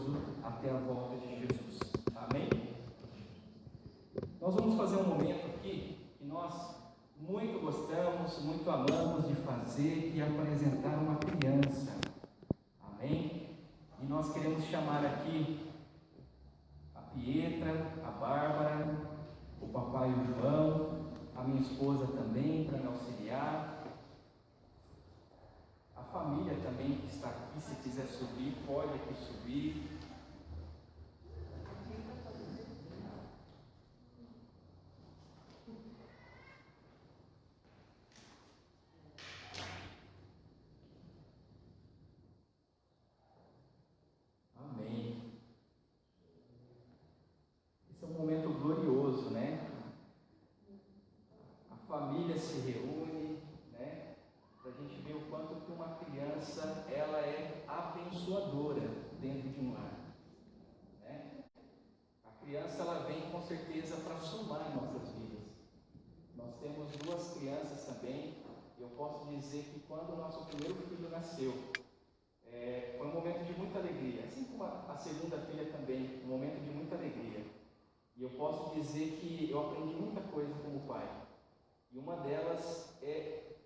glorioso até a volta de Jesus. Amém? Nós vamos fazer um momento aqui que nós muito gostamos, muito amamos de fazer, que é apresentar uma criança. Amém? E nós queremos chamar aqui a Pietra, a Bárbara, o papai e o João, a minha esposa também, para me auxiliar. A família também que está aqui, se quiser subir, pode aqui subir. Amém. Esse é um momento glorioso, né? A família se reúne, né? Para a gente ver o quanto que uma criança, ela é abençoadora dentro de um lar, né? A criança, ela vem com certeza para somar em nossas vidas. Nós temos duas crianças também, e eu posso dizer que quando o nosso primeiro filho nasceu, foi um momento de muita alegria, assim como a segunda filha também, um momento de muita alegria. E eu posso dizer que eu aprendi muita coisa como pai. E uma delas é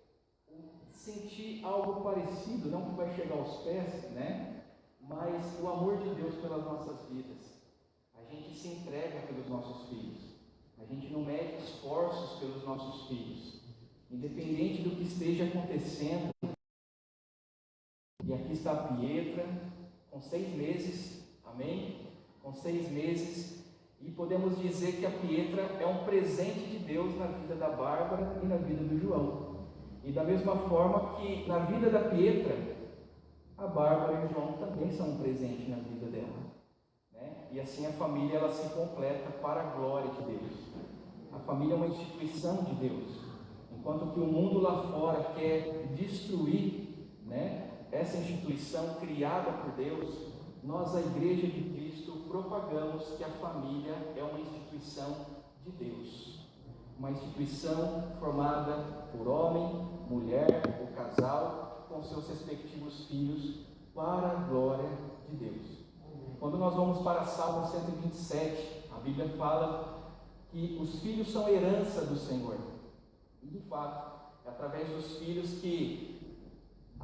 sentir algo parecido, não que vai chegar aos pés, né? Mas o amor de Deus pelas nossas vidas. A gente se entrega pelos nossos filhos. A gente não mede esforços pelos nossos filhos. Independente do que esteja acontecendo. E aqui está a Pietra, com 6 meses, amém? Com 6 meses. E podemos dizer que a Pietra é um presente de Deus na vida da Bárbara e na vida do João. E da mesma forma que na vida da Pietra, a Bárbara e o João também são um presente na vida dela, né? E assim a família, ela se completa para a glória de Deus. A família é uma instituição de Deus. Enquanto que o mundo lá fora quer destruir, né, essa instituição criada por Deus, nós, a Igreja de Cristo, propagamos que a família é uma instituição de Deus. Uma instituição formada por homem, mulher, ou casal, com seus respectivos filhos, para a glória de Deus. Quando nós vamos para Salmo 127, a Bíblia fala que os filhos são herança do Senhor. E de fato, é através dos filhos que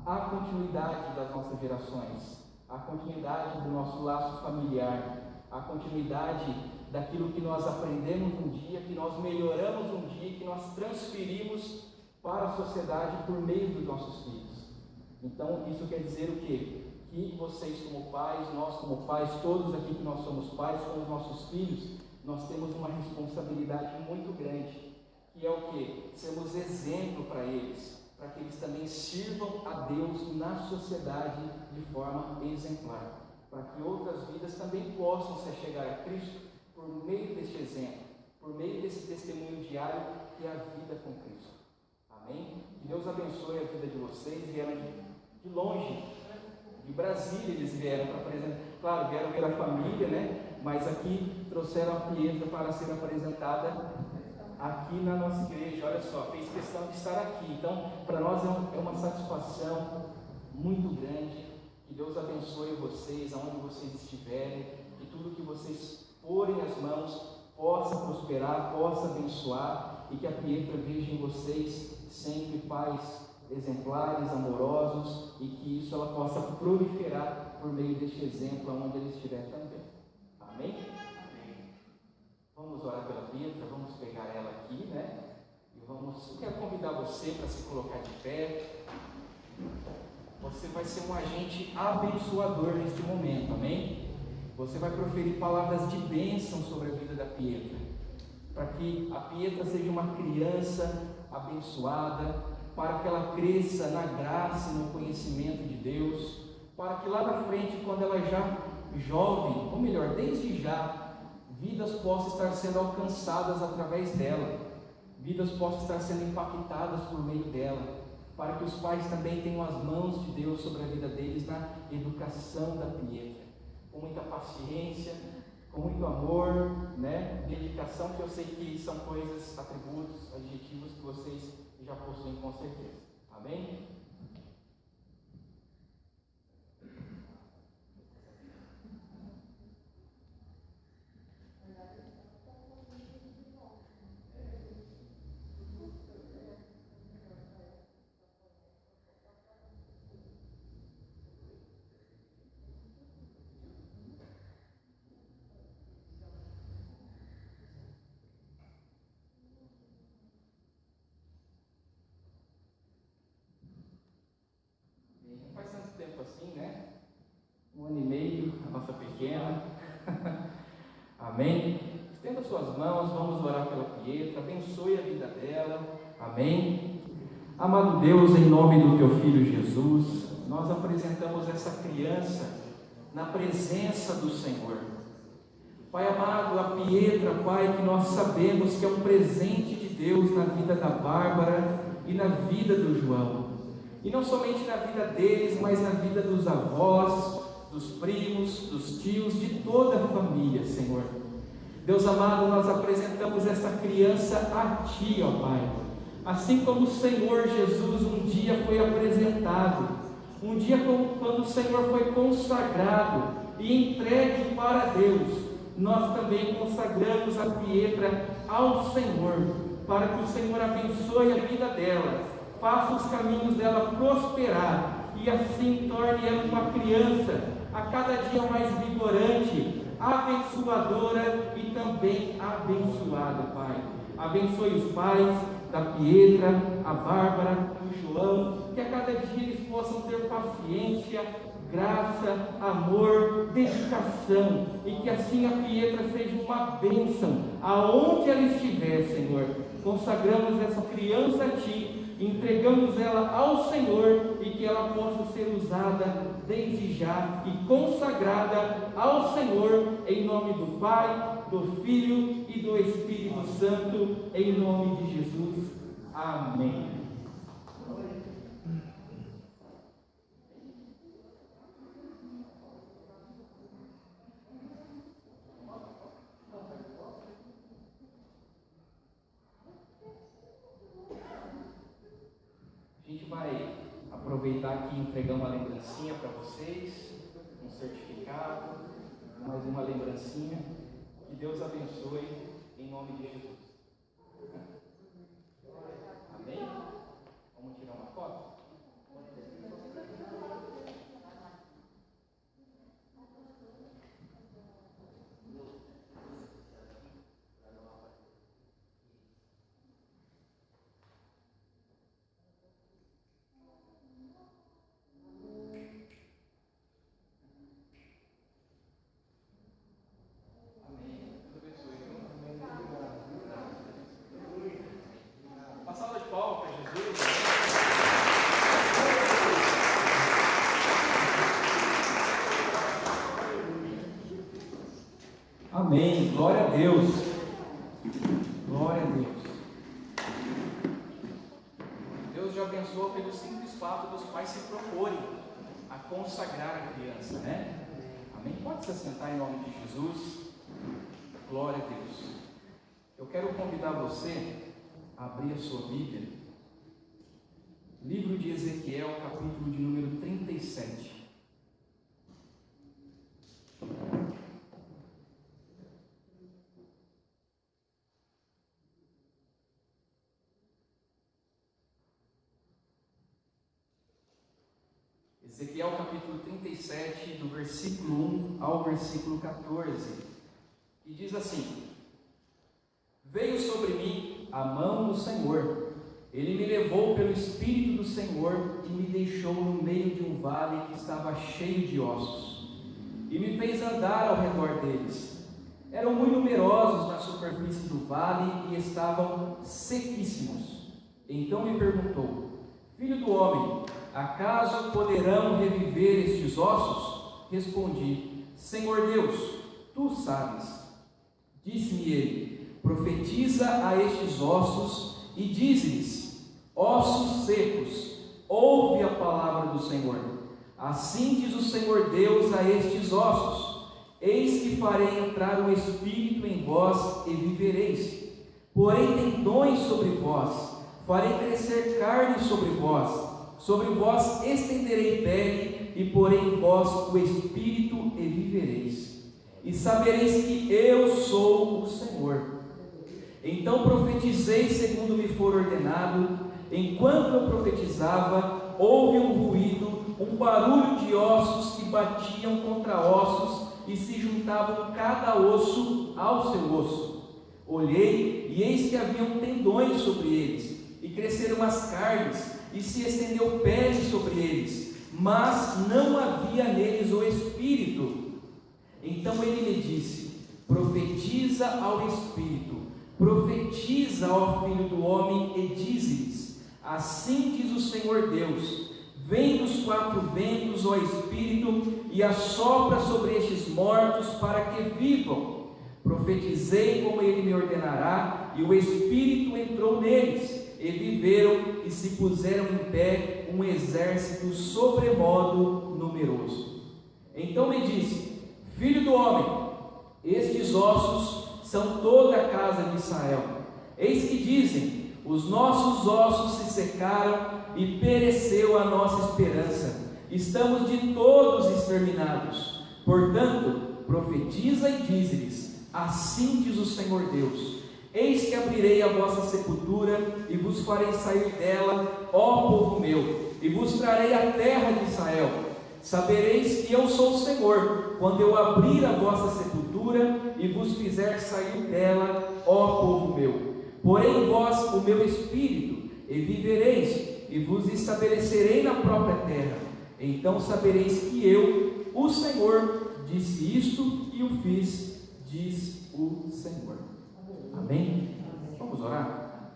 há continuidade das nossas gerações, há continuidade do nosso laço familiar, há continuidade daquilo que nós aprendemos um dia, que nós melhoramos um dia, que nós transferimos para a sociedade por meio dos nossos filhos. Então, isso quer dizer o quê? Que vocês como pais, nós como pais, todos aqui que nós somos pais, com os nossos filhos, nós temos uma responsabilidade muito grande, que é o quê? Sermos exemplo para eles, para que eles também sirvam a Deus na sociedade de forma exemplar, para que outras vidas também possam se chegar a Cristo por meio deste exemplo, por meio desse testemunho diário que é a vida com Cristo. Amém? Que Deus abençoe a vida de vocês. Vieram de longe, de Brasília eles vieram para apresentar, claro, vieram ver a família, né? Mas aqui trouxeram a Pietra para ser apresentada aqui na nossa igreja. Olha só, fez questão de estar aqui. Então, para nós é uma satisfação muito grande. Que Deus abençoe vocês, aonde vocês estiverem, que tudo que vocês porem as mãos possa prosperar, possa abençoar, e que a Pietra veja em vocês sempre pais exemplares, amorosos, e que isso ela possa proliferar por meio deste exemplo aonde ela estiver também. Amém? Vamos orar pela Pietra, vamos pegar ela aqui, né? Eu quero convidar você para se colocar de pé. Você vai ser um agente abençoador neste momento, amém? Você vai proferir palavras de bênção sobre a vida da Pietra, para que a Pietra seja uma criança abençoada, para que ela cresça na graça e no conhecimento de Deus, para que lá na frente, quando ela já jovem, ou melhor, desde já, vidas possam estar sendo alcançadas através dela, vidas possam estar sendo impactadas por meio dela, para que os pais também tenham as mãos de Deus sobre a vida deles na educação da Pietra, com muita paciência, com muito amor, né? Dedicação, que eu sei que são coisas, atributos, adjetivos que vocês já possuem com certeza. Amém? nossa pequena. Amém? Estenda suas mãos, vamos orar pela Pietra, abençoe a vida dela. Amém? Amado Deus, em nome do Teu Filho Jesus, nós apresentamos essa criança na presença do Senhor. Pai amado, a Pietra, Pai, que nós sabemos que é um presente de Deus na vida da Bárbara e na vida do João. E não somente na vida deles, mas na vida dos avós, dos primos, dos tios, de toda a família, Senhor. Deus amado, nós apresentamos essa criança a Ti, ó Pai. Assim como o Senhor Jesus um dia foi apresentado, um dia quando o Senhor foi consagrado e entregue para Deus, nós também consagramos a Pietra ao Senhor, para que o Senhor abençoe a vida dela, faça os caminhos dela prosperar e assim torne ela uma criança a cada dia mais vigorante, abençoadora e também abençoada, Pai. Abençoe os pais da Pietra, a Bárbara, o João, que a cada dia eles possam ter paciência, graça, amor, dedicação, e que assim a Pietra seja uma bênção aonde ela estiver, Senhor. Consagramos essa criança a Ti, entregamos ela ao Senhor e que ela possa ser usada desde já e consagrada ao Senhor, em nome do Pai, do Filho e do Espírito Santo, em nome de Jesus. Amém. A gente vai aproveitar aqui e entregar uma lembrancinha para vocês, um certificado, mais uma lembrancinha. Que Deus abençoe em nome de Jesus. Amém? Vamos tirar uma foto? Amém, glória a Deus, glória a Deus. Deus já abençoa pelo simples fato dos pais se proporem a consagrar a criança, né? Amém? Pode se assentar em nome de Jesus, glória a Deus. Eu quero convidar você a abrir a sua Bíblia, livro de Ezequiel, capítulo de número 37. Ezequiel capítulo 37, do versículo 1 ao versículo 14, e diz assim: Veio sobre mim a mão do Senhor, Ele me levou pelo Espírito do Senhor e me deixou no meio de um vale que estava cheio de ossos, e me fez andar ao redor deles. Eram muito numerosos na superfície do vale e estavam sequíssimos. Então me perguntou: Filho do homem, acaso poderão reviver estes ossos? Respondi: Senhor Deus, Tu sabes. Disse-me ele: Profetiza a estes ossos e dize-lhes: Ossos secos, ouve a palavra do Senhor. Assim diz o Senhor Deus a estes ossos: Eis que farei entrar o Espírito em vós e vivereis. Porém tendões sobre vós, farei crescer carne sobre vós estenderei pele, e porei em vós o Espírito e vivereis. E sabereis que eu sou o Senhor. Então profetizei segundo me for ordenado. Enquanto eu profetizava, houve um ruído, um barulho de ossos que batiam contra ossos e se juntavam cada osso ao seu osso. Olhei, e eis que haviam tendões sobre eles, e cresceram as carnes, e se estendeu pele sobre eles, mas não havia neles o Espírito. Então ele me disse: profetiza ao Espírito, profetiza ao Filho do Homem e dize-lhes: assim diz o Senhor Deus, vem dos quatro ventos, ó Espírito, e assopra sobre estes mortos para que vivam. Profetizei como ele me ordenará, e o Espírito entrou neles, e viveram e se puseram em pé um exército sobremodo numeroso. Então me disse: filho do homem, estes ossos são toda a casa de Israel. Eis que dizem: os nossos ossos se secaram e pereceu a nossa esperança. Estamos de todos exterminados. Portanto, profetiza e dize-lhes: assim diz o Senhor Deus: eis que abrirei a vossa sepultura e vos farei sair dela, ó povo meu, e vos trarei a terra de Israel. Sabereis que eu sou o Senhor, quando eu abrir a vossa sepultura e vos fizer sair dela, ó povo meu. Porém em vós o meu espírito, e vivereis, e vos estabelecerei na própria terra. Então sabereis que eu, o Senhor, disse isto e o fiz, diz o Senhor. Amém? Vamos orar?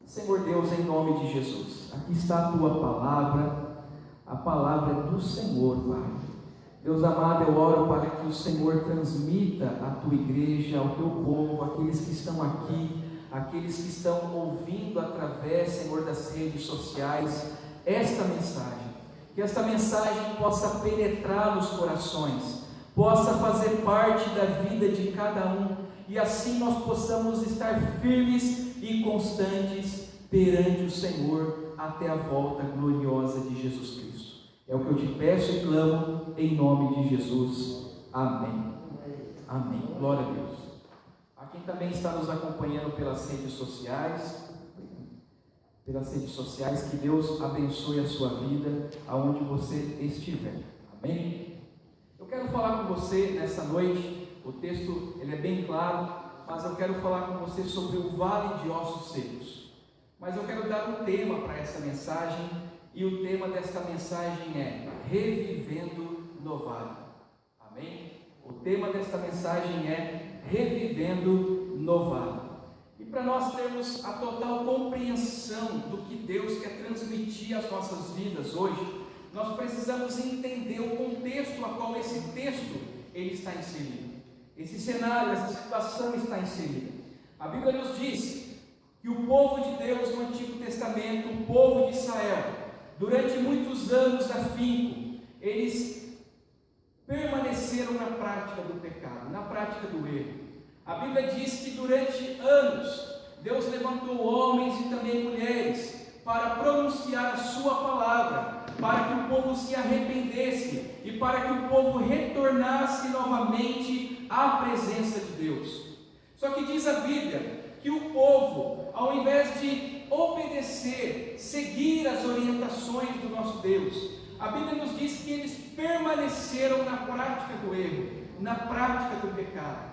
Senhor Deus, em nome de Jesus, aqui está a tua palavra, a palavra do Senhor, Pai. Deus amado, eu oro para que o Senhor transmita à tua igreja, ao teu povo, aqueles que estão aqui, aqueles que estão ouvindo através, Senhor, das redes sociais, esta mensagem. Que esta mensagem possa penetrar nos corações, possa fazer parte da vida de cada um, e assim nós possamos estar firmes e constantes perante o Senhor até a volta gloriosa de Jesus Cristo. É o que eu te peço e clamo em nome de Jesus. Amém. Amém. Glória a Deus. A quem também está nos acompanhando pelas redes sociais, que Deus abençoe a sua vida aonde você estiver. Amém? Eu quero falar com você nessa noite. O texto ele é bem claro, mas eu quero falar com você sobre o vale de ossos secos. Mas eu quero dar um tema para essa mensagem, e o tema desta mensagem é Revivendo no Vale. Amém? O tema desta mensagem é Revivendo no Vale. E para nós termos a total compreensão do que Deus quer transmitir às nossas vidas hoje, nós precisamos entender o contexto a qual esse texto ele está inserido. Esse cenário, essa situação está inserida. A Bíblia nos diz que o povo de Deus no Antigo Testamento, o povo de Israel, durante muitos anos afinco, eles permaneceram na prática do pecado, na prática do erro. A Bíblia diz que durante anos, Deus levantou homens e também mulheres para pronunciar a sua palavra, para que o povo se arrependesse e para que o povo retornasse novamente à presença de Deus. Só que diz a Bíblia que o povo, ao invés de obedecer, seguir as orientações do nosso Deus, a Bíblia nos diz que eles permaneceram na prática do erro, na prática do pecado.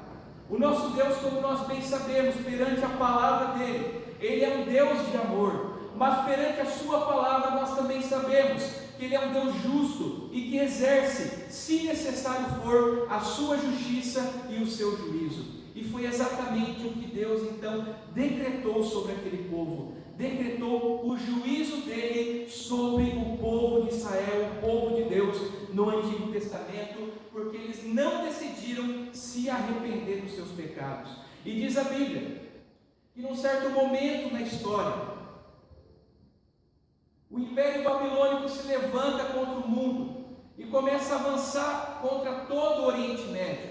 O nosso Deus, como nós bem sabemos, perante a palavra dele, ele é um Deus de amor, mas perante a sua palavra nós também sabemos que ele é um Deus justo e que exerce, se necessário for, a sua justiça e o seu juízo. E foi exatamente o que Deus então decretou sobre aquele povo. Decretou o juízo dele sobre o povo de Israel, o povo de Deus no Antigo Testamento, porque eles não decidiram se arrepender dos seus pecados. E diz a Bíblia que num certo momento na história, o Império Babilônico se levanta contra o mundo e começa a avançar contra todo o Oriente Médio.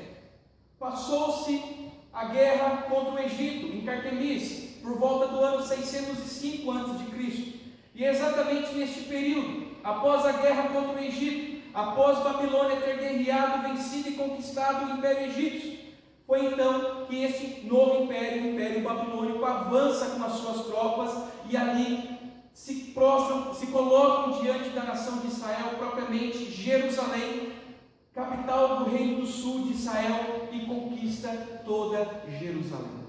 Passou-se a guerra contra o Egito, em Carquemis, por volta do ano 605 a.C. E exatamente neste período, após a guerra contra o Egito, após Babilônia ter guerreado, vencido e conquistado o Império Egípcio, foi então que este novo império, o Império Babilônico, avança com as suas tropas e ali se prostram, se colocam diante da nação de Israel, propriamente Jerusalém, capital do Reino do Sul de Israel, e conquista toda Jerusalém.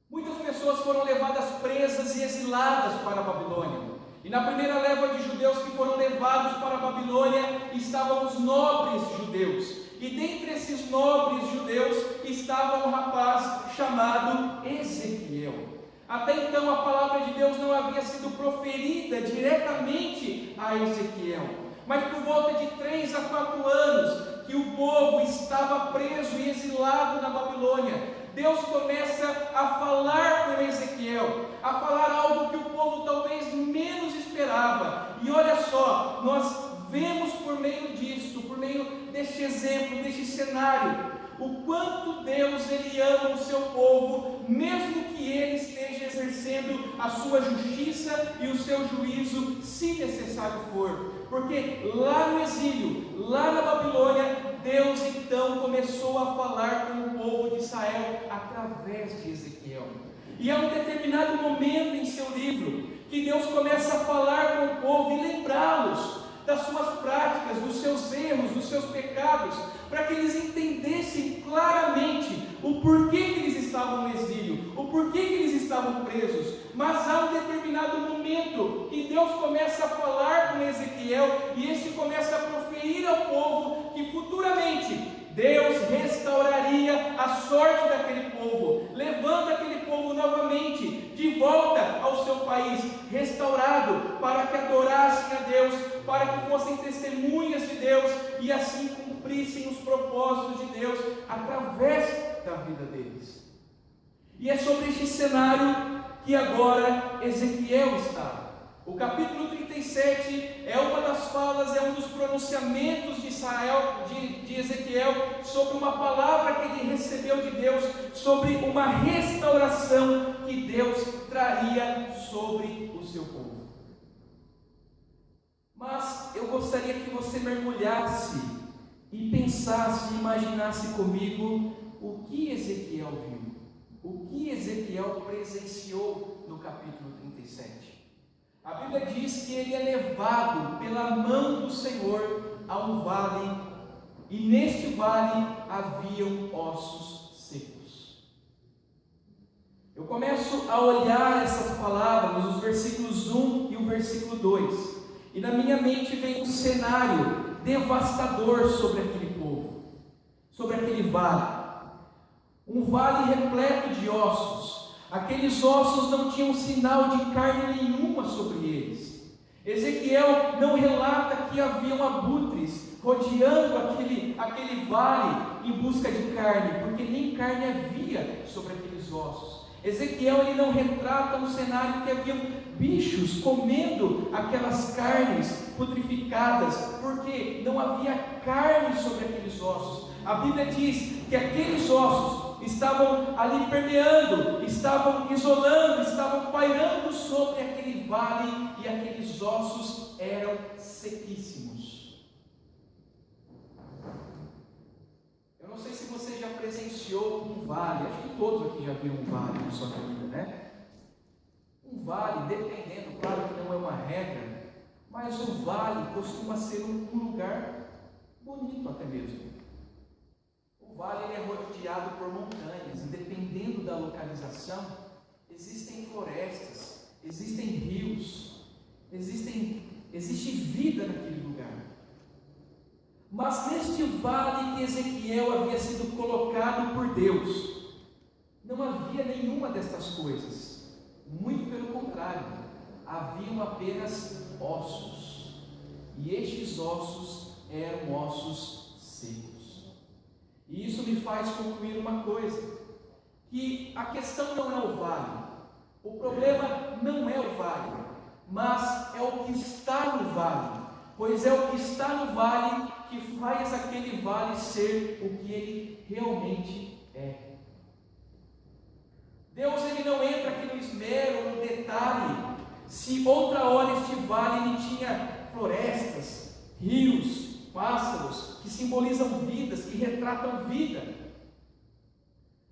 Muitas pessoas foram levadas presas e exiladas para a Babilônia. E na primeira leva de judeus que foram levados para a Babilônia estavam os nobres judeus. E dentre esses nobres judeus estava um rapaz chamado Ezequiel. Até então a palavra de Deus não havia sido proferida diretamente a Ezequiel, mas por volta de 3 a 4 anos que o povo estava preso e exilado na Babilônia, Deus começa a falar com Ezequiel, a falar algo que o povo talvez menos esperava. E olha só, nós vemos por meio disto, por meio deste exemplo, deste cenário, o quanto Deus ele ama o seu povo, mesmo que ele esteja exercendo a sua justiça e o seu juízo, se necessário for. Porque lá no exílio, lá na Babilônia, Deus então começou a falar com o povo de Israel através de Ezequiel. E há um determinado momento em seu livro que Deus começa a falar com o povo e lembrá-los das suas práticas, dos seus erros, dos seus pecados, para que eles entendessem claramente o porquê que eles estavam no exílio, o porquê que eles estavam presos. Mas há um determinado momento que Deus começa a falar com Ezequiel, e este começa a proferir ao povo que futuramente Deus restauraria a sorte daquele povo, levando aquele povo novamente de volta ao seu país, restaurado, para que adorassem a Deus, para que fossem testemunhas de Deus e assim cumprissem os propósitos de Deus através da vida deles. E é sobre este cenário que agora Ezequiel está. O capítulo 37 é uma das falas, é um dos pronunciamentos de Israel, de Ezequiel, sobre uma palavra que ele recebeu de Deus, sobre uma restauração que Deus traria sobre o seu povo. Mas eu gostaria que você mergulhasse e pensasse, imaginasse comigo o que Ezequiel viu, o que Ezequiel presenciou no capítulo 37. A Bíblia diz que ele é levado pela mão do Senhor a um vale, e neste vale haviam ossos secos. Eu começo a olhar essas palavras, os versículos 1 e o versículo 2, e na minha mente vem um cenário devastador sobre aquele povo, sobre aquele vale. Um vale repleto de ossos. Aqueles ossos não tinham sinal de carne nenhuma sobre eles. Ezequiel não relata que haviam abutres rodeando aquele vale em busca de carne, porque nem carne havia sobre aqueles ossos. Ezequiel ele não retrata um cenário que haviam bichos comendo aquelas carnes putrificadas, porque não havia carne sobre aqueles ossos. A Bíblia diz que aqueles ossos estavam ali permeando, estavam isolando, estavam pairando sobre aquele vale, e aqueles ossos eram sequíssimos. Eu não sei se você já presenciou um vale, acho que todos aqui já viram um vale na sua vida, né? Um vale, dependendo, claro que não é uma regra, mas o vale costuma ser um lugar bonito até mesmo. O vale é rodeado por montanhas, e dependendo da localização, existem florestas, existem rios, existe vida naquele lugar. Mas neste vale que Ezequiel havia sido colocado por Deus, não havia nenhuma destas coisas. Muito pelo contrário, haviam apenas ossos, e estes ossos eram ossos secos. E isso me faz concluir uma coisa, que a questão não é o vale, o problema não é o vale, mas é o que está no vale, pois é o que está no vale que faz aquele vale ser o que ele realmente é. Deus ele não entra aqui no esmero, no detalhe, se outra hora este vale ele tinha florestas, rios, pássaros, que simbolizam vidas, que retratam vida.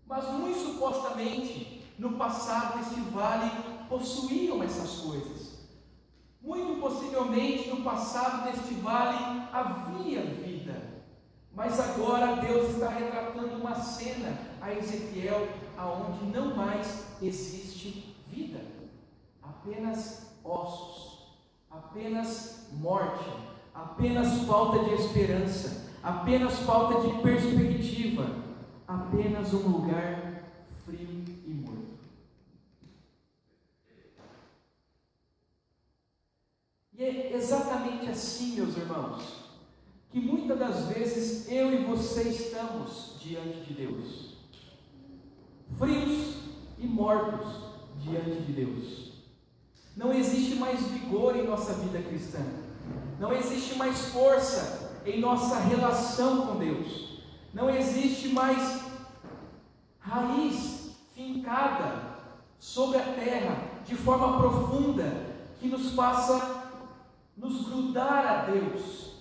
Mas muito supostamente, no passado, este vale possuíam essas coisas. Muito possivelmente, no passado deste vale havia vida. Mas agora Deus está retratando uma cena a Ezequiel, aonde não mais existe vida. Apenas ossos, apenas morte, apenas falta de esperança, apenas falta de perspectiva, apenas um lugar frio e morto. E é exatamente assim, meus irmãos, que muitas das vezes eu e você estamos diante de Deus, frios e mortos diante de Deus. Não existe mais vigor em nossa vida cristã, não existe mais força em nossa relação com Deus, não existe mais raiz fincada sobre a terra de forma profunda que nos faça nos grudar a Deus,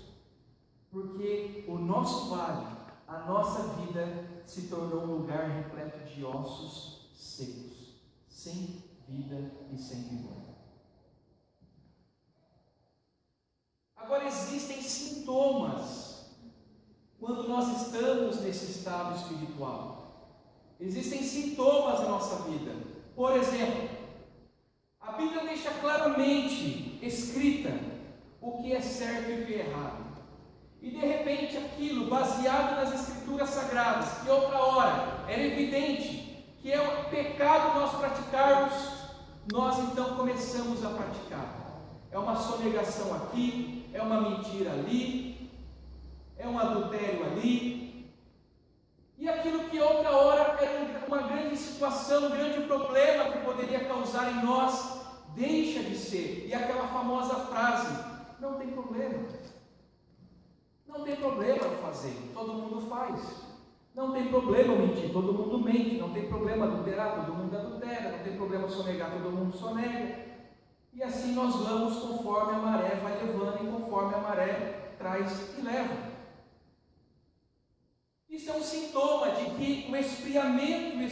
porque o nosso vale, a nossa vida se tornou um lugar repleto de ossos secos, sem vida e sem vigor. Agora, existem sintomas quando nós estamos nesse estado espiritual. Existem sintomas na nossa vida. Por exemplo, a Bíblia deixa claramente escrita o que é certo e o que é errado. E de repente aquilo, baseado nas Escrituras Sagradas, que outra hora era evidente que é um pecado nós praticarmos, nós então começamos a praticar. É uma sonegação aqui, é uma mentira ali, é um adultério ali. E aquilo que outra hora era uma grande situação, um grande problema que poderia causar em nós, deixa de ser. E aquela famosa frase: não tem problema. Não tem problema fazer, todo mundo faz. Não tem problema mentir, todo mundo mente. Não tem problema adulterar, todo mundo adultera. Não tem problema sonegar, todo mundo sonega. E assim nós vamos conforme a maré vai levando e conforme a maré traz e leva. Isso é um sintoma de que o esfriamento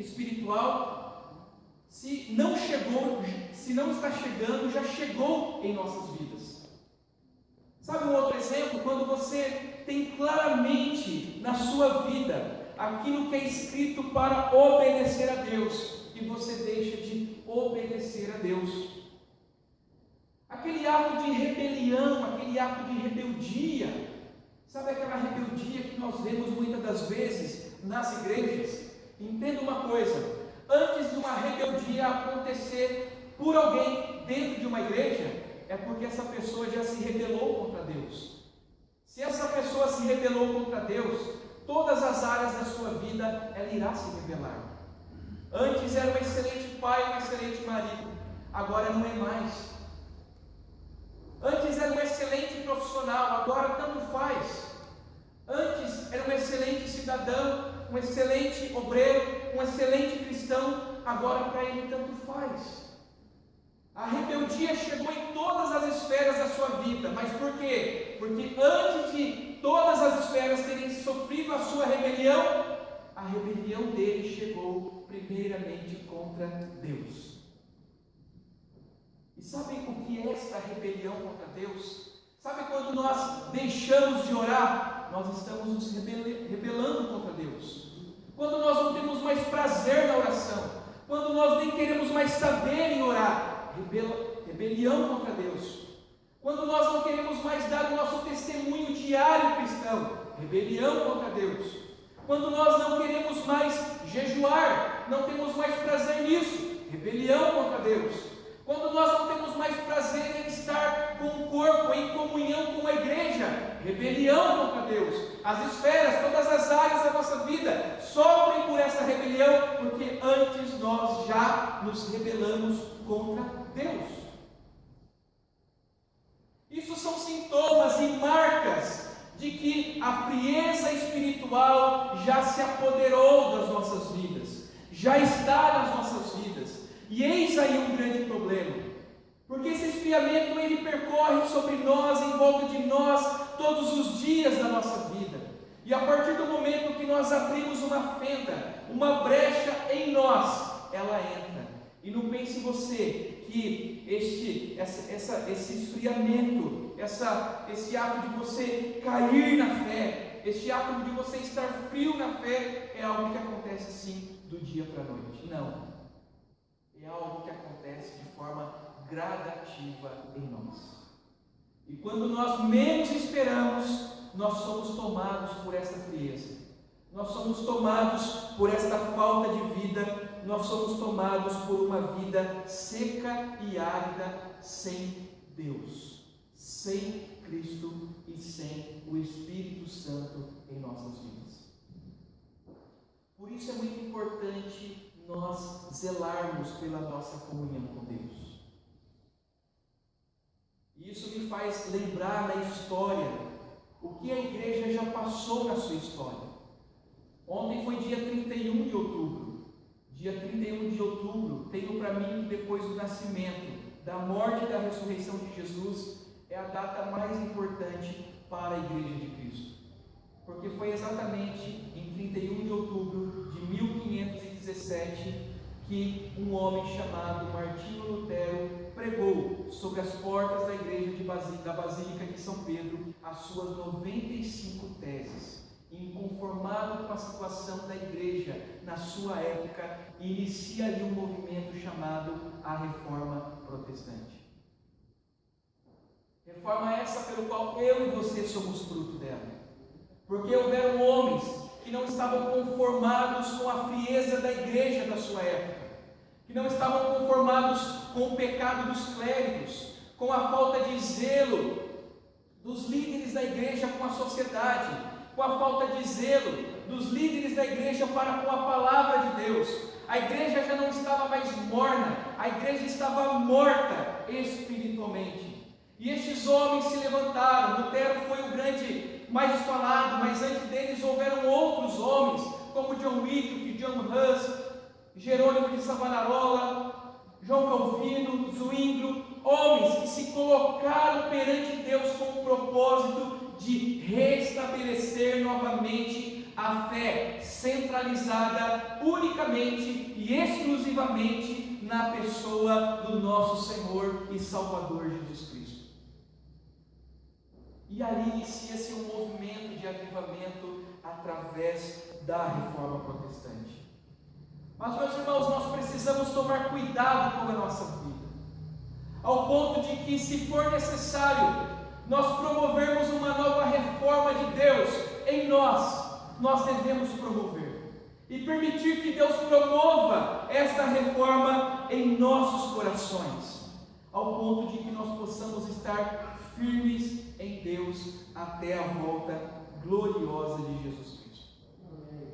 espiritual, se não chegou, se não está chegando, já chegou em nossas vidas. Sabe um outro exemplo? Quando você tem claramente na sua vida aquilo que é escrito para obedecer a Deus e você deixa de obedecer a Deus. Aquele ato de rebelião, aquele ato de rebeldia, sabe aquela rebeldia que nós vemos muitas das vezes nas igrejas? Entenda uma coisa: antes de uma rebeldia acontecer por alguém dentro de uma igreja, é porque essa pessoa já se rebelou contra Deus. Se essa pessoa se rebelou contra Deus, todas as áreas da sua vida ela irá se rebelar. Antes era um excelente pai, um excelente marido, agora não é mais. Antes era um excelente profissional, agora tanto faz. Antes era um excelente cidadão, um excelente obreiro, um excelente cristão, agora para ele tanto faz. A rebeldia chegou em todas as esferas da sua vida. Mas por quê? Porque antes de todas as esferas terem sofrido a sua rebelião, a rebelião dele chegou primeiramente contra Deus. E sabem o que é esta rebelião contra Deus? Sabe quando nós deixamos de orar, nós estamos nos rebelando contra Deus. Quando nós não temos mais prazer na oração, quando nós nem queremos mais saber em orar, rebelião contra Deus. Quando nós não queremos mais dar o nosso testemunho diário cristão, rebelião contra Deus. Quando nós não queremos mais jejuar, não temos mais prazer nisso, rebelião contra Deus. Quando nós não temos mais prazer em estar com o corpo, em comunhão com a igreja, rebelião contra Deus. As esferas, todas as áreas da nossa vida sofrem por essa rebelião, porque antes nós já nos rebelamos contra Deus. Isso são sintomas e marcas de que a frieza espiritual já se apoderou das nossas vidas, já está nas nossas vidas. E eis aí um grande problema, porque esse esfriamento ele percorre sobre nós, em volta de nós, todos os dias da nossa vida. E a partir do momento que nós abrimos uma fenda, uma brecha em nós, ela entra. E não pense você que esse esfriamento, esse ato de você cair na fé, esse ato de você estar frio na fé, é algo que acontece assim do dia para a noite. Não. É algo que acontece de forma gradativa em nós. E quando nós menos esperamos, nós somos tomados por esta frieza, nós somos tomados por esta falta de vida, nós somos tomados por uma vida seca e árida, sem Deus, sem Cristo e sem o Espírito Santo em nossas vidas. Por isso é muito importante nós zelarmos pela nossa comunhão com Deus. E isso me faz lembrar da história, o que a igreja já passou na sua história. Ontem foi dia 31 de outubro. Dia 31 de outubro, tenho para mim que depois do nascimento, da morte e da ressurreição de Jesus, é a data mais importante para a Igreja de Cristo. Porque foi exatamente em 31 de outubro de 1517 que um homem chamado Martinho Lutero pregou sobre as portas da igreja da Basílica de São Pedro as suas 95 teses. Inconformado com a situação da igreja na sua época, inicia ali um movimento chamado a Reforma Protestante. Reforma essa pelo qual eu e você somos fruto dela. Porque houveram homens que não estavam conformados com a frieza da igreja da sua época, que não estavam conformados com o pecado dos clérigos, com a falta de zelo dos líderes da igreja com a sociedade, com a falta de zelo dos líderes da igreja para com a palavra de Deus. A igreja já não estava mais morna, a igreja estava morta espiritualmente. E estes homens se levantaram. Lutero foi o grande mais falado, mas antes deles houveram outros homens, como John Wycliffe, John Huss, Jerônimo de Savonarola, João Calvino, Zwinglio, homens que se colocaram perante Deus com o propósito de restabelecer novamente a fé centralizada unicamente e exclusivamente na pessoa do nosso Senhor e Salvador Jesus Cristo. E ali inicia-se um movimento de avivamento através da Reforma Protestante. Mas, meus irmãos, nós precisamos tomar cuidado com a nossa vida, ao ponto de que, se for necessário, nós promovermos uma nova reforma de Deus em nós devemos promover e permitir que Deus promova esta reforma em nossos corações, ao ponto de que nós possamos estar firmes em Deus até a volta gloriosa de Jesus Cristo.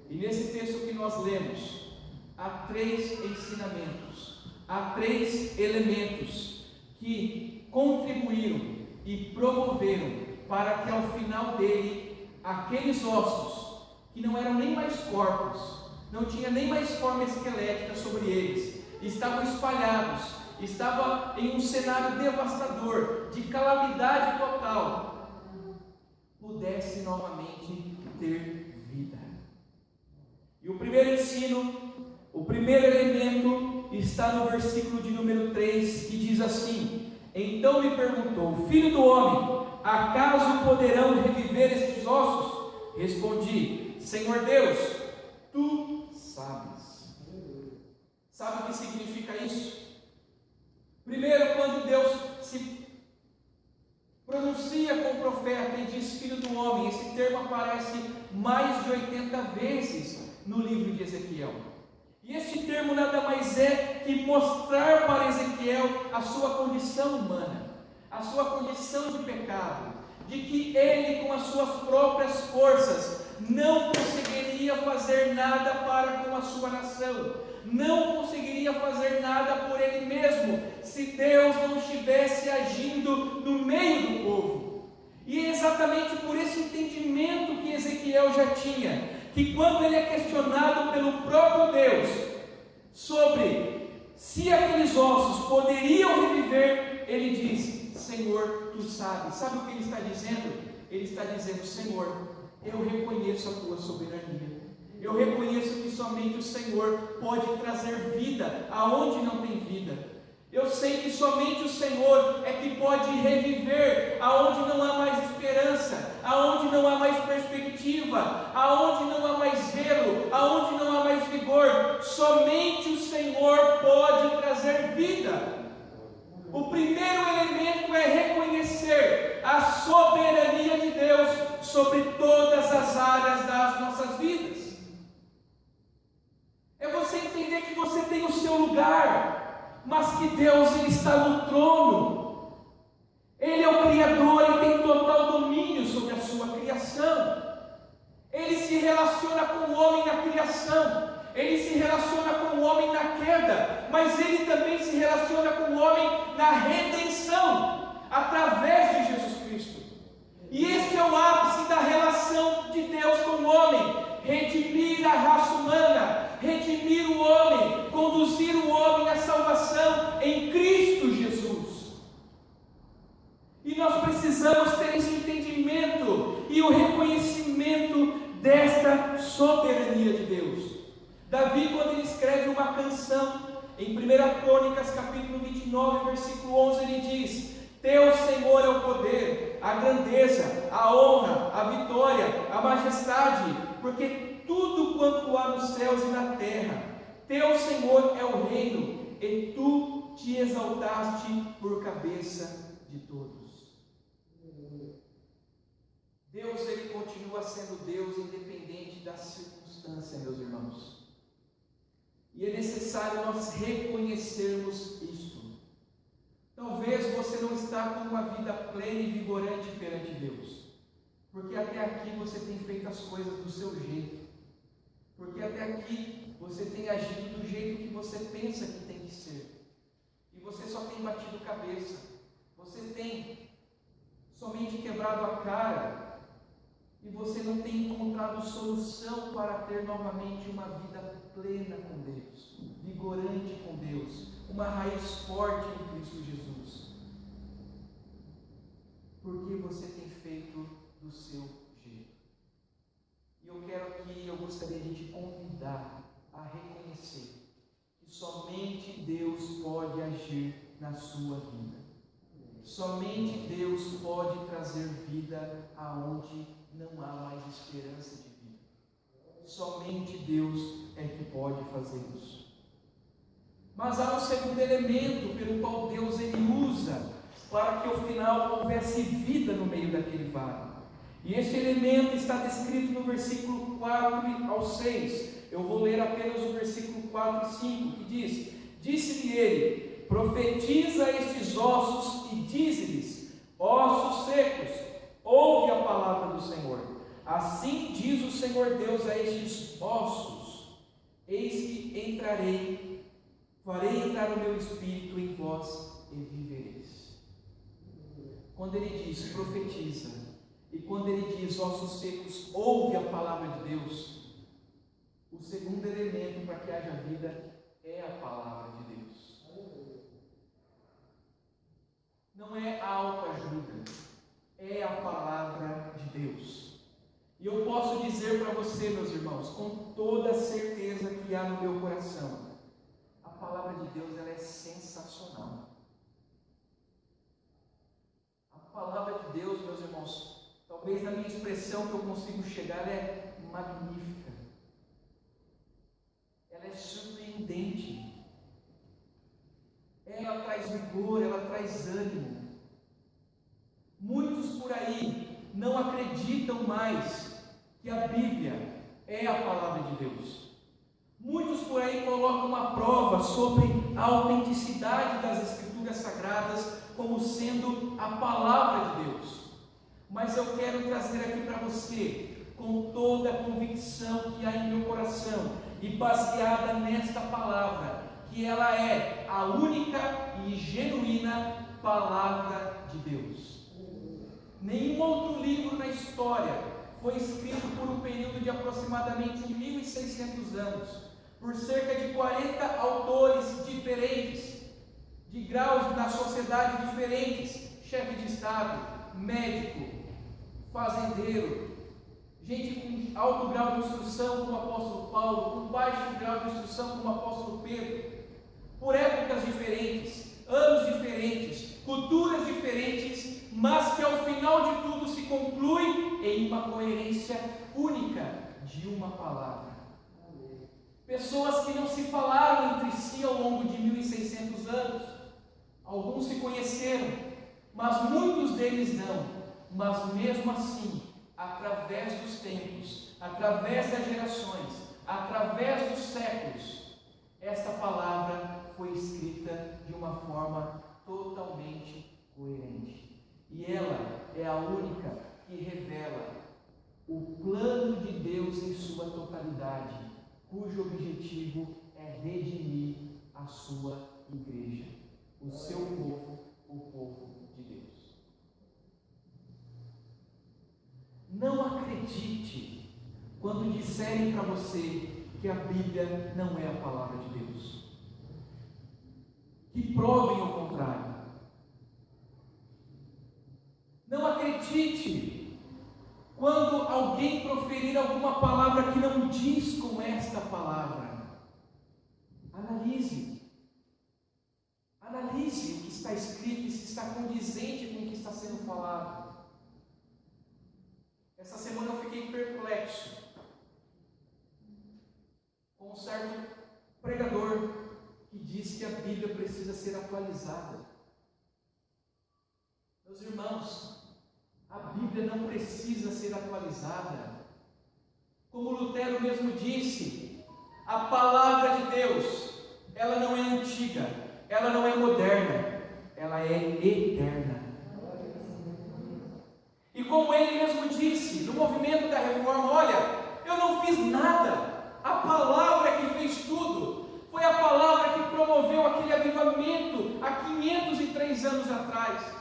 E nesse texto que nós lemos, há 3 ensinamentos, há 3 elementos que contribuíram e promoveram para que ao final dele, aqueles ossos, que não eram nem mais corpos, não tinha nem mais forma esquelética sobre eles, estavam espalhados, estava em um cenário devastador, de calamidade total, pudesse novamente ter vida. E o primeiro ensino, o primeiro elemento, está no versículo de número 3, que diz assim: então me perguntou, filho do homem, acaso poderão reviver estes ossos? Respondi, Senhor Deus, tu sabes. Sabe o que significa isso? Primeiro, quando Deus se pronuncia com o profeta e diz filho do homem, esse termo aparece mais de 80 vezes no livro de Ezequiel. E este termo nada mais é que mostrar para Ezequiel a sua condição humana, a sua condição de pecado, de que ele, com as suas próprias forças, não conseguiria fazer nada para com a sua nação, não conseguiria fazer nada por ele mesmo, se Deus não estivesse agindo no meio do povo. E é exatamente por esse entendimento que Ezequiel já tinha, que quando ele é questionado pelo próprio Deus sobre se aqueles ossos poderiam reviver, ele diz, Senhor, tu sabes. Sabe o que ele está dizendo? Ele está dizendo, Senhor, eu reconheço a tua soberania, eu reconheço que somente o Senhor pode trazer vida aonde não tem vida. Eu sei que somente o Senhor é que pode reviver aonde não há mais esperança, aonde não há mais perspectiva, aonde não há mais zelo, aonde não há mais vigor. Somente o Senhor pode trazer vida. O primeiro elemento é reconhecer a soberania de Deus sobre todas as áreas das nossas vidas. É você entender que você tem o seu lugar, mas que Deus ele está no trono. Ele é o Criador e tem total domínio sobre a sua criação. Ele se relaciona com o homem na criação, ele se relaciona com o homem na queda, mas ele também se relaciona com o homem na redenção, através de Jesus Cristo. E esse é o ápice da relação de Deus com o homem: redimir a raça humana, redimir o homem, conduzir o homem à salvação em Cristo Jesus. E nós precisamos ter esse entendimento e o reconhecimento desta soberania de Deus. Davi, quando ele escreve uma canção, em 1 Crônicas, capítulo 29, versículo 11, ele diz: Teu, Senhor, é o poder, a grandeza, a honra, a vitória, a majestade, porque tudo quanto há nos céus e na terra, Teu, Senhor, é o reino, e Tu te exaltaste por cabeça de todos. Deus, ele continua sendo Deus independente da circunstância, meus irmãos. E é necessário nós reconhecermos isto. Talvez você não está com uma vida plena e vigorante perante Deus, porque até aqui você tem feito as coisas do seu jeito, porque até aqui você tem agido do jeito que você pensa que tem que ser, e você só tem batido cabeça, você tem somente quebrado a cara, e você não tem encontrado solução para ter novamente uma vida plena com Deus, vigorante com Deus, uma raiz forte em Cristo Jesus. Porque você tem feito do seu jeito. E eu gostaria de te convidar a reconhecer que somente Deus pode agir na sua vida. Somente Deus pode trazer vida aonde não há mais esperança de vida. Somente Deus é que pode fazer isso. Mas há um segundo elemento pelo qual Deus ele usa para que ao final houvesse vida no meio daquele vale. E este elemento está descrito no versículo 4 ao 6. Eu vou ler apenas o versículo 4 e 5, que diz: Disse-lhe ele: Profetiza estes ossos e dize-lhes: Ossos secos, ouve a palavra do Senhor. Assim diz o Senhor Deus a estes ossos: Eis que entrarei, farei entrar o meu espírito em vós e vivereis. Quando ele diz profetiza, e quando ele diz ossos secos, ouve a palavra de Deus, o segundo elemento para que haja vida é a palavra de Deus. Não é a autoajuda, é a palavra de Deus. E eu posso dizer para você, meus irmãos, com toda a certeza que há no meu coração, a palavra de Deus ela é sensacional. A palavra de Deus, meus irmãos, talvez na minha expressão que eu consigo chegar, ela é magnífica. Ela é surpreendente. Ela traz vigor, ela traz ânimo. Muitos por aí não acreditam mais que a Bíblia é a palavra de Deus. Muitos por aí colocam uma prova sobre a autenticidade das Escrituras Sagradas como sendo a palavra de Deus. Mas eu quero trazer aqui para você, com toda a convicção que há em meu coração e baseada nesta palavra, que ela é a única e genuína palavra de Deus. Nenhum outro livro na história foi escrito por um período de aproximadamente 1.600 anos, por cerca de 40 autores diferentes, de graus da sociedade diferentes, chefe de estado, médico, fazendeiro, gente com alto grau de instrução como o apóstolo Paulo, com baixo grau de instrução como o apóstolo Pedro, por épocas diferentes, anos diferentes, culturas diferentes, mas que ao final de tudo se conclui em uma coerência única de uma palavra. Pessoas que não se falaram entre si ao longo de 1.600 anos, alguns se conheceram, mas muitos deles não. Mas mesmo assim, através dos tempos, através das gerações, através dos séculos, esta palavra foi escrita de uma forma totalmente coerente. E ela é a única que revela o plano de Deus em sua totalidade, cujo objetivo é redimir a sua igreja, o seu povo, o povo de Deus. Não acredite quando disserem para você que a Bíblia não é a palavra de Deus. Que provem o contrário. Não acredite quando alguém proferir alguma palavra que não diz com esta palavra. Analise. Analise o que está escrito e se está condizente com o que está sendo falado. Essa semana eu fiquei perplexo com um certo pregador que diz que a Bíblia precisa ser atualizada. Meus irmãos, a Bíblia não precisa ser atualizada. Como Lutero mesmo disse, a palavra de Deus, ela não é antiga, ela não é moderna, ela é eterna. E como ele mesmo disse, no movimento da reforma, olha, eu não fiz nada, a palavra que fez tudo, foi a palavra que promoveu aquele avivamento há 503 anos atrás.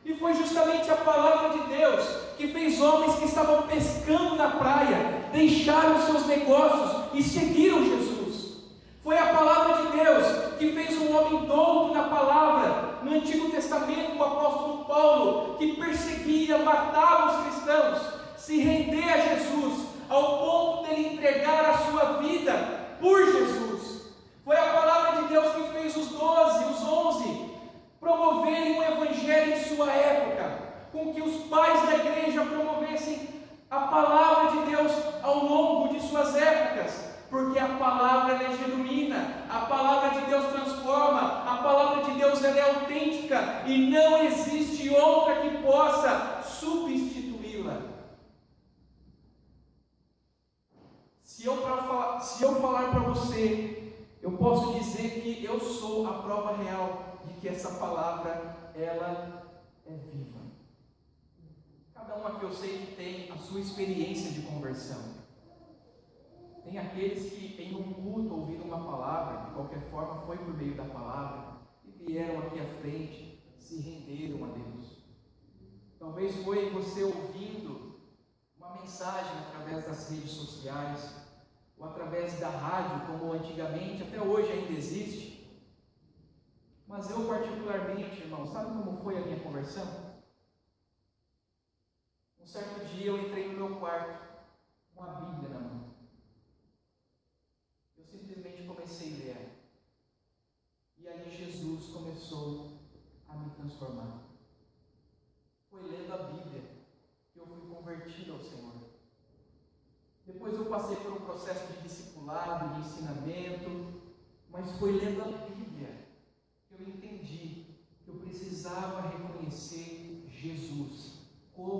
E foi justamente a palavra de Deus que fez homens que estavam pescando na praia, deixaram seus negócios e seguiram Jesus. Foi a palavra de Deus que fez um homem douto na palavra, no Antigo Testamento, o apóstolo Paulo, que perseguia, matava os cristãos, se render a Jesus, ao ponto de ele entregar a sua vida por Jesus. Foi a palavra de Deus que fez os 12, os 11, promoverem o evangelho em sua época, com que os pais da igreja promovessem a palavra de Deus ao longo de suas épocas, porque a palavra é genuína, a palavra de Deus transforma, a palavra de Deus é autêntica e não existe outra que possa substituí-la. Se eu falar para você, eu posso dizer que eu sou a prova real de que essa palavra, ela é viva. Cada um aqui eu sei que tem a sua experiência de conversão. Tem aqueles que em um culto ouviram uma palavra, de qualquer forma foi por meio da palavra, e vieram aqui à frente, se renderam a Deus. Talvez foi você ouvindo uma mensagem através das redes sociais, ou através da rádio, como antigamente, até hoje ainda existe. Mas eu particularmente, irmão, sabe como foi a minha conversão? Um certo dia eu entrei no meu quarto, com a Bíblia na mão. Eu simplesmente comecei a ler. E aí Jesus começou a me transformar. Foi lendo a Bíblia que eu fui convertido ao Senhor. Depois eu passei por um processo de discipulado, de ensinamento, mas foi lendo a Bíblia que eu entendi que eu precisava reconhecer Jesus como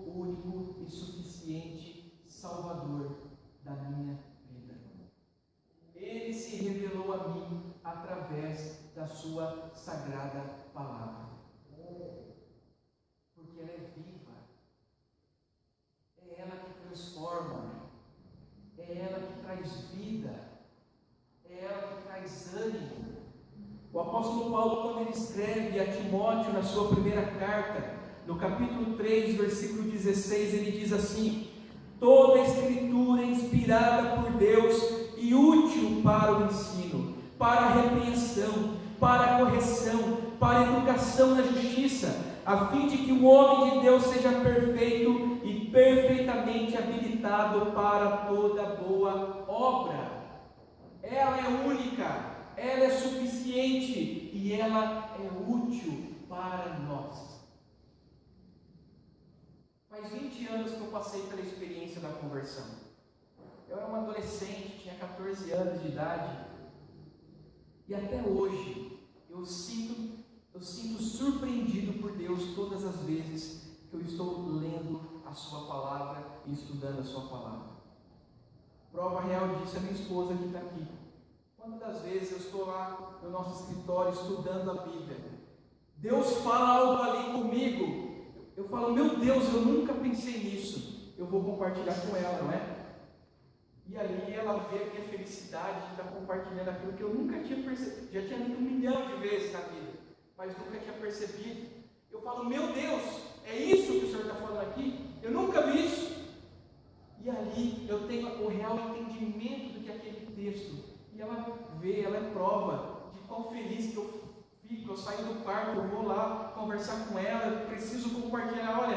o único e suficiente Salvador da minha vida. Ele se revelou a mim através da sua sagrada palavra. Porque ela é viva. É ela que transforma. É ela que traz vida. É ela que traz ânimo. O apóstolo Paulo, quando ele escreve a Timóteo na sua primeira carta, no capítulo 3, versículo 16, ele diz assim: toda a escritura é inspirada por Deus e útil para o ensino, para a repreensão, para a correção, para a educação na justiça, a fim de que o homem de Deus seja perfeito e perfeitamente habilitado para toda boa obra. Ela é única, ela é suficiente e ela é útil para nós. Faz 20 anos que eu passei pela experiência da conversão. Eu era um adolescente, tinha 14 anos de idade, e até hoje eu sinto Eu sinto surpreendido por Deus todas as vezes que eu estou lendo a sua palavra e estudando a sua palavra. Prova real disso é minha esposa que está aqui. Quantas das vezes eu estou lá no nosso escritório estudando a Bíblia, Deus fala algo ali comigo, eu falo, meu Deus, eu nunca pensei nisso, eu vou compartilhar com ela, não é? E ali ela vê a minha felicidade de estar compartilhando aquilo que eu nunca tinha percebido, já tinha lido 1 milhão de vezes na vida, mas nunca tinha percebido. Eu falo, meu Deus, é isso que o Senhor está falando aqui? Eu nunca vi isso. E ali eu tenho o real entendimento do que é aquele texto. E ela vê, ela é prova de quão feliz que eu fico. Eu saio do quarto, eu vou lá conversar com ela, eu preciso compartilhar. Olha,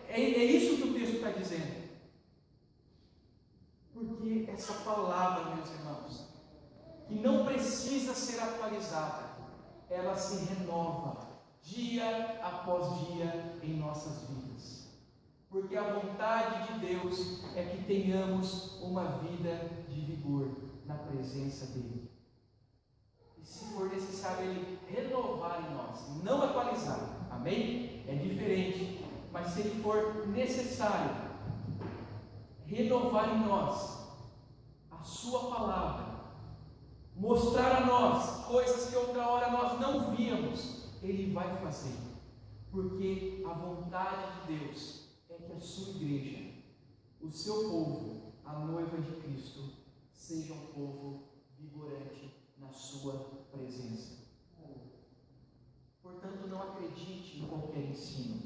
é isso que o texto está dizendo. Porque essa palavra, meus irmãos, que não precisa ser atualizada, ela se renova dia após dia em nossas vidas. Porque a vontade de Deus é que tenhamos uma vida de vigor na presença dEle. E se for necessário Ele renovar em nós, não atualizar, amém? É diferente, mas se Ele for necessário renovar em nós a Sua palavra, mostrar a nós coisas que outra hora nós não víamos, Ele vai fazer, porque a vontade de Deus é que a sua igreja, o seu povo, a noiva de Cristo, seja um povo vigorante na sua presença. Portanto, não acredite em qualquer ensino,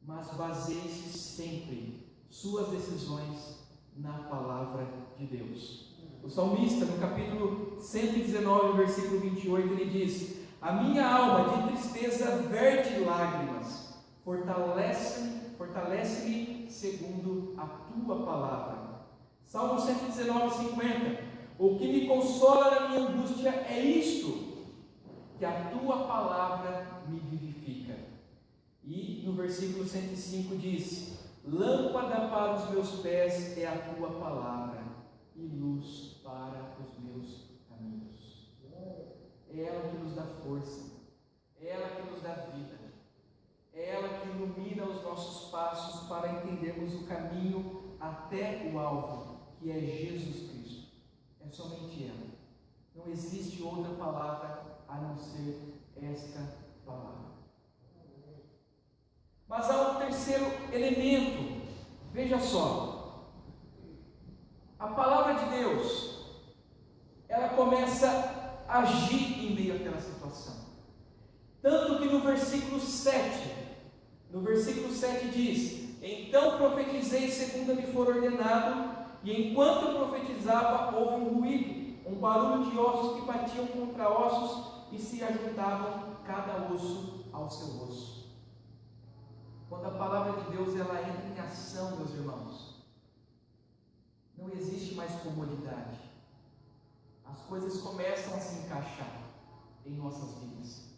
mas baseie-se sempre suas decisões na palavra de Deus. O salmista, no capítulo 119, versículo 28, ele diz: a minha alma de tristeza verte lágrimas, fortalece-me segundo a tua palavra. Salmo 119, 50. O que me consola na minha angústia é isto, que a tua palavra me vivifica. E no versículo 105 diz: lâmpada para os meus pés é a tua palavra e luz para os meus caminhos. É ela que nos dá força, é ela que nos dá vida, é ela que ilumina os nossos passos para entendermos o caminho até o alvo, que é Jesus Cristo. É somente ela. Não existe outra palavra a não ser esta palavra. Mas há um terceiro elemento. Veja só. A palavra de Deus, ela começa a agir em meio àquela situação. Tanto que no versículo 7 diz: então profetizei segundo me for ordenado, e enquanto eu profetizava, houve um ruído, um barulho de ossos que batiam contra ossos e se ajuntavam cada osso ao seu osso. Quando a palavra de Deus ela entra em ação, meus irmãos, não existe mais comodidade. As coisas começam a se encaixar em nossas vidas.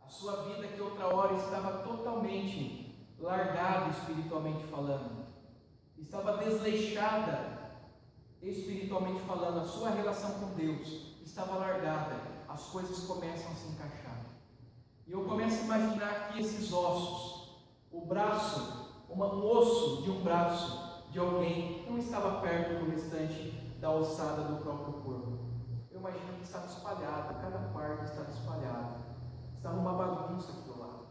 A sua vida que outra hora estava totalmente largada espiritualmente falando, estava desleixada espiritualmente falando, a sua relação com Deus estava largada, as coisas começam a se encaixar. E eu começo a imaginar que esses ossos, o braço, um osso de um braço de alguém não estava perto do restante da ossada do próprio corpo. Eu imagino que estava espalhado, cada parte estava espalhada, estava uma bagunça aqui do lado.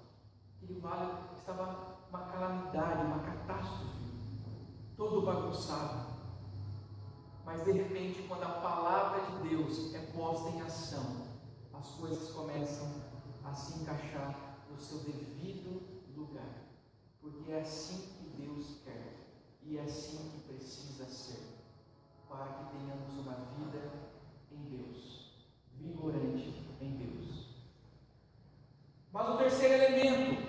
Aquele vale estava uma calamidade, uma catástrofe, todo bagunçado. Mas de repente, quando a palavra de Deus é posta em ação, as coisas começam a se encaixar no seu devido lugar, porque é assim que Deus quer e é assim que precisa ser, para que tenhamos uma vida em Deus, vigorante em Deus. Mas o terceiro elemento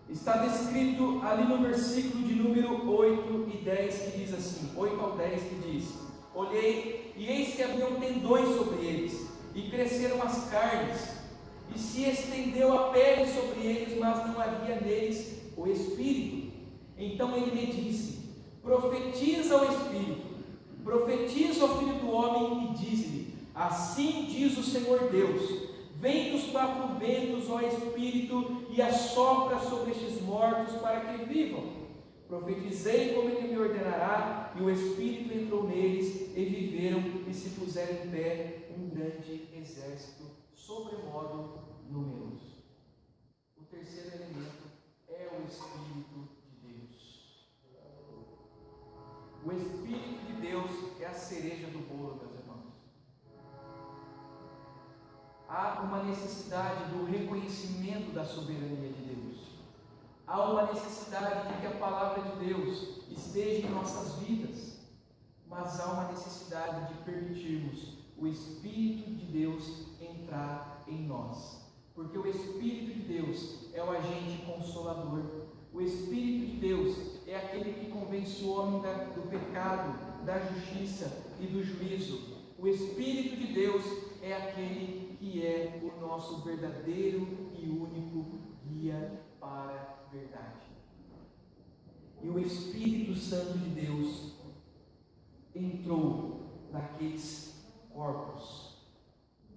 está descrito ali no versículo de número 8 e 10, que diz assim, 8 ao 10, que diz: olhei, e eis que haviam tendões sobre eles, e cresceram as carnes, e se estendeu a pele sobre eles, mas não havia neles o Espírito. Então ele me disse: profetiza ao Espírito, profetiza ao Filho do Homem, e diz-lhe: assim diz o Senhor Deus, Vem dos 4 ventos, ó Espírito, e assopra sobre estes mortos para que vivam. Profetizei como ele me ordenará, e o Espírito entrou neles, e viveram, e se puseram em pé um grande exército, sobremodo numeroso. O terceiro elemento é o Espírito de Deus. O Espírito de Deus é a cereja do bolo, meus irmãos. Há uma necessidade do reconhecimento da soberania de Deus. Há uma necessidade de que a palavra de Deus esteja em nossas vidas, mas há uma necessidade de permitirmos o Espírito de Deus entrar em nós, porque o Espírito de Deus é o agente consolador. O Espírito de Deus é aquele que convence o homem do pecado, da justiça e do juízo. O Espírito de Deus é aquele que é o nosso verdadeiro e único guia para a verdade. E o Espírito Santo de Deus entrou naqueles corpos,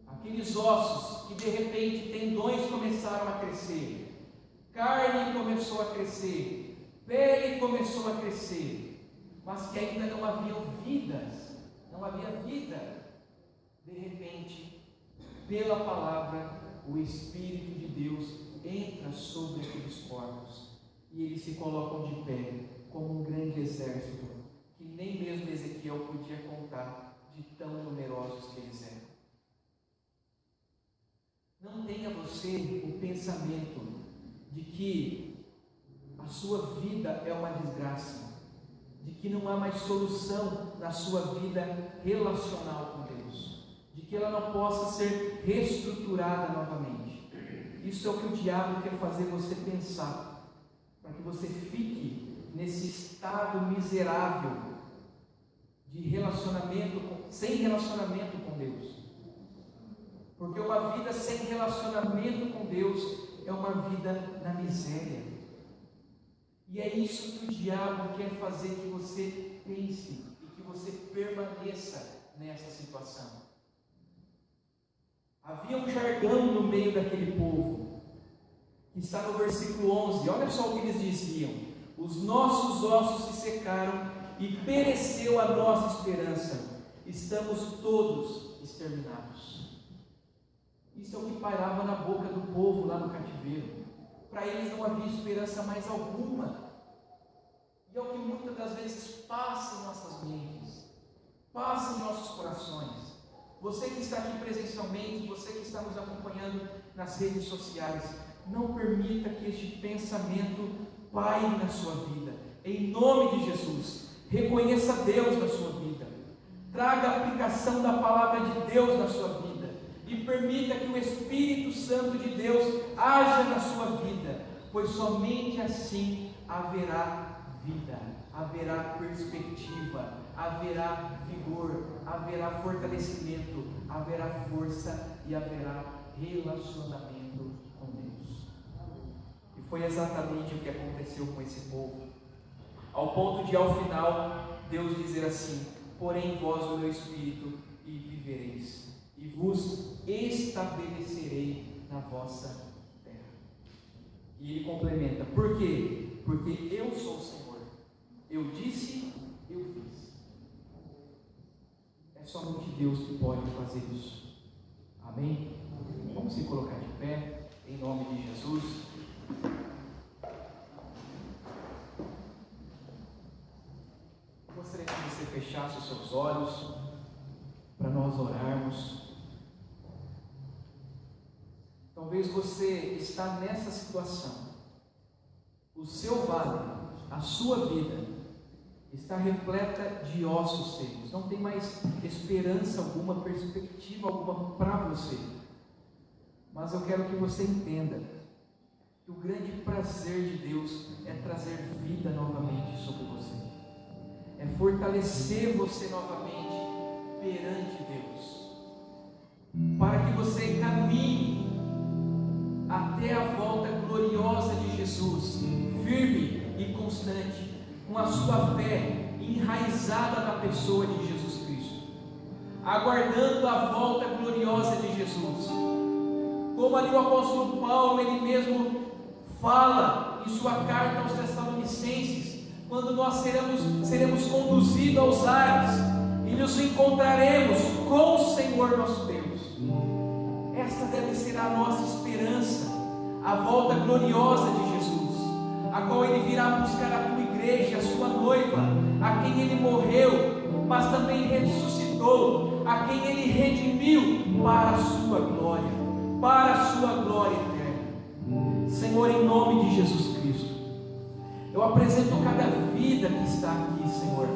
aqueles ossos que de repente tendões começaram a crescer, carne começou a crescer, pele começou a crescer, mas que ainda não haviam vidas, não havia vida. De repente, pela palavra, o Espírito de Deus entra sobre aqueles corpos e eles se colocam de pé como um grande exército que nem mesmo Ezequiel podia contar de tão numerosos que eles eram. Não tenha você o pensamento de que a sua vida é uma desgraça, de que não há mais solução na sua vida relacional com Deus, de que ela não possa ser reestruturada novamente. Isso é o que o diabo quer fazer você pensar, para que você fique nesse estado miserável de sem relacionamento com Deus. Porque uma vida sem relacionamento com Deus é uma vida na miséria. E é isso que o diabo quer fazer que você pense e que você permaneça nessa situação. Havia um jargão no meio daquele povo, que está no versículo 11. Olha só o que eles diziam: os nossos ossos se secaram e pereceu a nossa esperança, estamos todos exterminados. Isso é o que pairava na boca do povo lá no cativeiro. Para eles não havia esperança mais alguma. E é o que muitas das vezes passa em nossas mentes, passa em nossos corações. Você que está aqui presencialmente, você que está nos acompanhando nas redes sociais, não permita que este pensamento paire na sua vida. Em nome de Jesus, reconheça Deus na sua vida. Traga a aplicação da palavra de Deus na sua vida. E permita que o Espírito Santo de Deus haja na sua vida, pois somente assim haverá vida, haverá perspectiva, haverá vigor, haverá fortalecimento, haverá força e haverá relacionamento com Deus. E foi exatamente o que aconteceu com esse povo, ao ponto de ao final Deus dizer assim: porém vós o meu Espírito e vivereis, e vos estabelecerei na vossa terra. E ele complementa: por quê? Porque eu sou o Senhor, eu disse, eu fiz. É somente Deus que pode fazer isso. Amém? Vamos se colocar de pé, em nome de Jesus. Eu gostaria que você fechasse os seus olhos para nós orarmos. Talvez você está nessa situação. O seu vale, a sua vida, está repleta de ossos secos. Não tem mais esperança alguma, perspectiva alguma para você. Mas eu quero que você entenda que o grande prazer de Deus é trazer vida novamente sobre você. É fortalecer você novamente perante Deus. Para que você caminhe até a volta gloriosa de Jesus, firme e constante, com a sua fé enraizada na pessoa de Jesus Cristo, aguardando a volta gloriosa de Jesus. como ali o apóstolo Paulo, ele mesmo fala em sua carta aos Tessalonicenses, quando nós seremos conduzidos aos ares e nos encontraremos com o Senhor nosso Deus. Esta deve ser a nossa esperança, a volta gloriosa de Jesus, a qual Ele virá buscar a tua igreja, a sua noiva, a quem Ele morreu, mas também ressuscitou, a quem Ele redimiu para a sua glória eterna. Senhor, em nome de Jesus Cristo, eu apresento cada vida que está aqui, Senhor.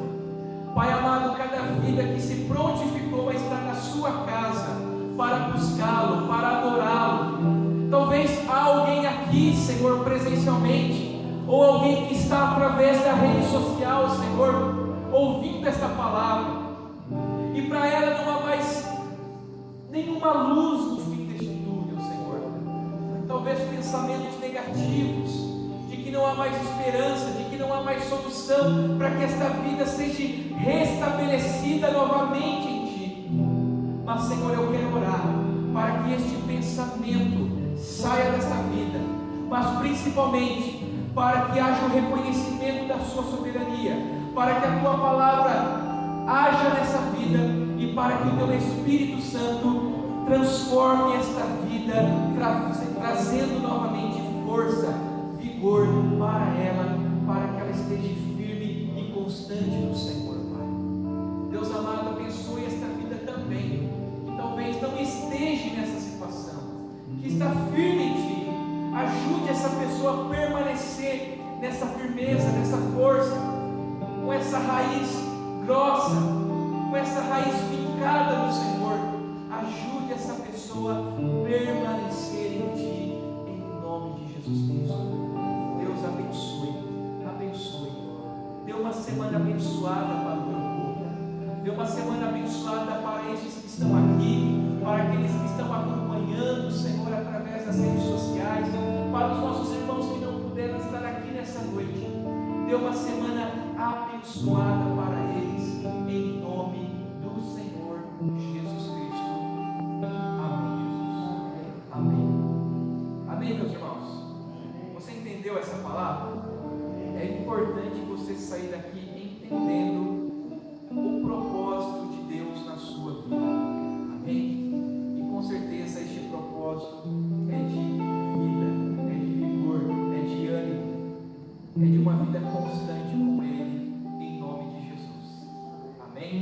Pai amado, cada vida que se prontificou a estar na sua casa para buscá-lo, para adorá-lo. Talvez há alguém aqui, Senhor, presencialmente, ou alguém que está através da rede social, Senhor, ouvindo esta palavra, e para ela não há mais nenhuma luz no fim deste túnel, Senhor. Talvez pensamentos negativos, de que não há mais esperança, de que não há mais solução para que esta vida seja restabelecida novamente em Ti. Mas, Senhor, eu quero orar para que este pensamento saia dessa vida, mas principalmente para que haja o reconhecimento da Sua soberania, para que a Tua palavra haja nessa vida e para que o Teu Espírito Santo transforme esta vida, trazendo novamente força, vigor para ela, para que ela esteja firme e constante no Senhor, Pai. Deus amado, abençoe esta vida também, que talvez não esteja nessa situação, que está firme em Ti. Ajude essa pessoa a permanecer nessa firmeza, nessa força, com essa raiz grossa, com essa raiz fincada no Senhor. Ajude essa pessoa a permanecer em Ti, em nome de Jesus Cristo. Deus abençoe. Dê uma semana abençoada para o Teu povo. Dê uma semana abençoada para estes que estão aqui, para aqueles que estão acompanhando, Senhor, através das redes sociais, para os nossos irmãos que não puderam estar aqui nessa noite. Dê uma semana abençoada para eles, em nome do Senhor Jesus Cristo. Amém, Jesus. Amém. Amém, meus irmãos. Você entendeu essa palavra? É importante você sair daqui entendendo o propósito de Deus na sua vida. Amém? E com certeza este propósito é de vida, é de vigor, é de ânimo, é de uma vida constante com Ele, em nome de Jesus. Amém?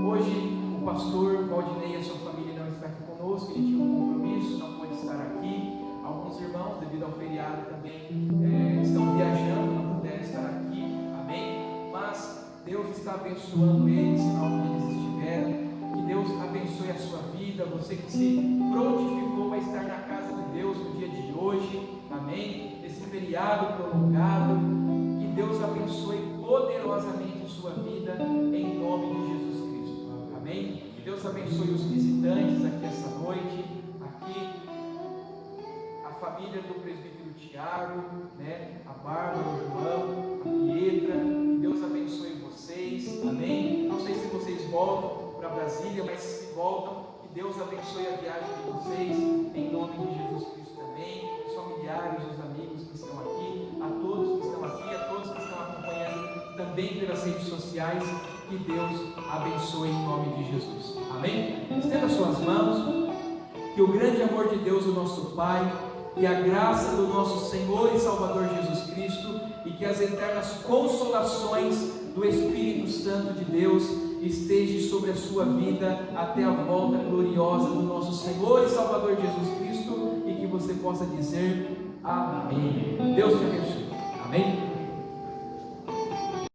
Hoje o pastor Valdinei e a sua família não está aqui conosco, ele tinha um compromisso, não pôde estar aqui. Alguns irmãos, devido ao feriado, também estão viajando, não puderam estar aqui. Amém? Mas Deus está abençoando eles, onde eles estiverem. Que Deus abençoe a sua vida, você que se prontificou a estar na casa de Deus no dia de hoje. Amém? Esse feriado prolongado. Que Deus abençoe poderosamente a sua vida, em nome de Jesus Cristo. Amém? Que Deus abençoe os visitantes aqui essa noite. Aqui a família do presbítero Tiago, a Bárbara, o João, a Pietra. Que Deus abençoe vocês. Amém? Não sei se vocês voltam para Brasília, mas se voltam, que Deus abençoe a viagem de vocês, em nome de Jesus Cristo também. Os familiares, os amigos que estão aqui, a todos que estão aqui, a todos que estão acompanhando também pelas redes sociais, que Deus abençoe em nome de Jesus. Amém? Estenda suas mãos. Que o grande amor de Deus, o nosso Pai, que a graça do nosso Senhor e Salvador Jesus Cristo e que as eternas consolações do Espírito Santo de Deus esteja sobre a sua vida até a volta gloriosa do nosso Senhor e Salvador Jesus Cristo, e que você possa dizer amém. Deus te abençoe. Amém.